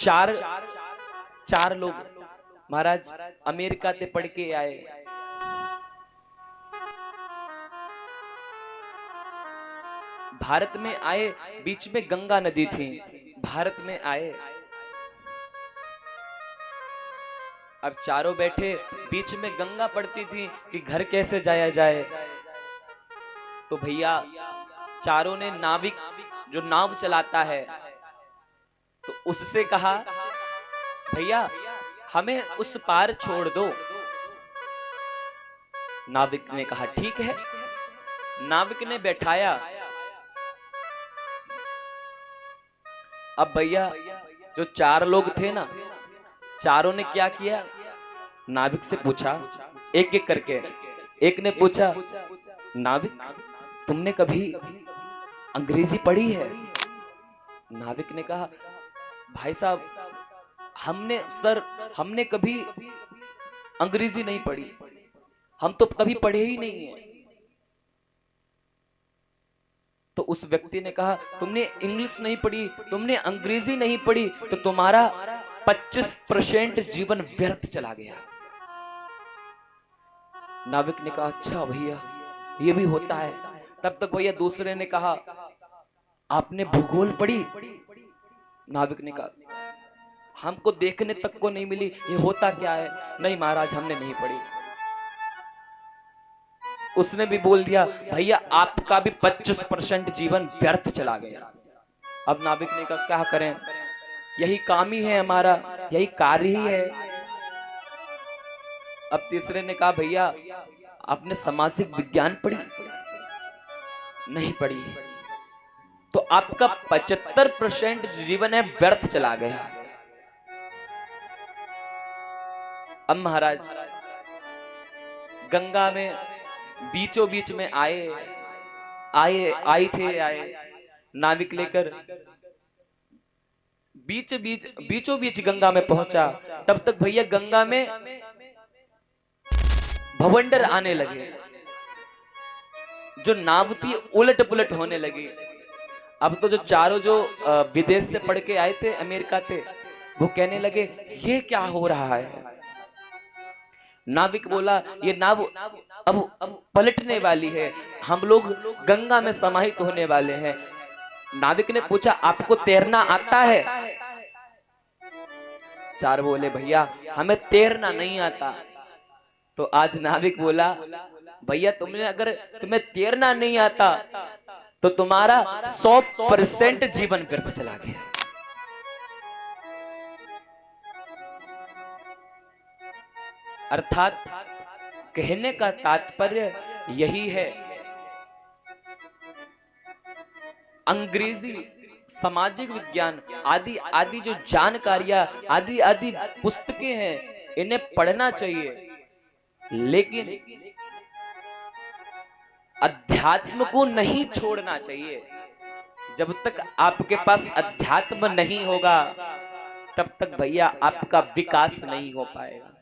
चार चार लोग महाराज अमेरिका से पढ़ के आए। भारत में आए, बीच में गंगा नदी थी, भारत में आए। अब चारों बैठे, बीच में गंगा पड़ती थी कि घर कैसे जाया जाए। तो भैया चारों ने नाविक जो नाव चलाता है तो उससे कहा भैया हमें उस पार छोड़ दो। नाविक ने कहा ठीक है। नाविक ने बैठाया। अब भैया जो चार लोग थे ना, चारों ने क्या किया, नाविक से पूछा एक एक करके। एक ने पूछा नाविक तुमने कभी अंग्रेजी पढ़ी है? नाविक ने कहा भाई साहब हमने कभी अंग्रेजी नहीं पढ़ी, हम तो कभी पढ़े ही नहीं है। तो उस व्यक्ति ने कहा तुमने इंग्लिश नहीं पढ़ी, तुमने अंग्रेजी नहीं पढ़ी, तो तुम्हारा 25% जीवन व्यर्थ चला गया। नाविक ने कहा अच्छा भैया ये भी होता है। तब तक भैया दूसरे ने कहा आपने भूगोल पढ़ी? नाविक ने कहा हमको देखने तक को नहीं मिली, ये होता क्या है? नहीं महाराज हमने नहीं पढ़ी। उसने भी बोल दिया भैया आपका भी 25% जीवन व्यर्थ चला गया। अब नाविक ने कहा क्या करें, यही काम ही है हमारा, यही कार्य ही है। अब तीसरे ने कहा भैया आपने सामाजिक विज्ञान पढ़ी? नहीं पढ़ी। तो आपका 75% जीवन है व्यर्थ चला गया। अब महाराज गंगा में बीचों बीच में आए नाविक लेकर बीचों बीच गंगा में पहुंचा। तब तक भैया गंगा में भवंडर आने लगे, जो नाव थी उलट पुलट होने लगी। अब तो जो चारों जो विदेश से पढ़ के आए थे, अमेरिका थे, वो कहने लगे ये क्या हो रहा है। नाविक बोला ये नाव अब पलटने वाली है, हम लोग गंगा में समाहित होने वाले हैं। नाविक ने पूछा आपको तैरना आता है? चार बोले भैया हमें तैरना नहीं आता। तो आज नाविक बोला भैया अगर तुम्हें तैरना नहीं आता तो तुम्हारा 100% जीवन व्यर्थ चला गया। अर्थात कहने का तात्पर्य यही है, अंग्रेजी, सामाजिक विज्ञान आदि आदि जो जानकारियां आदि आदि पुस्तकें हैं इन्हें पढ़ना चाहिए, लेकिन अध्यात्म को नहीं छोड़ना चाहिए। जब तक आपके पास अध्यात्म नहीं होगा तब तक भैया आपका विकास नहीं हो पाएगा।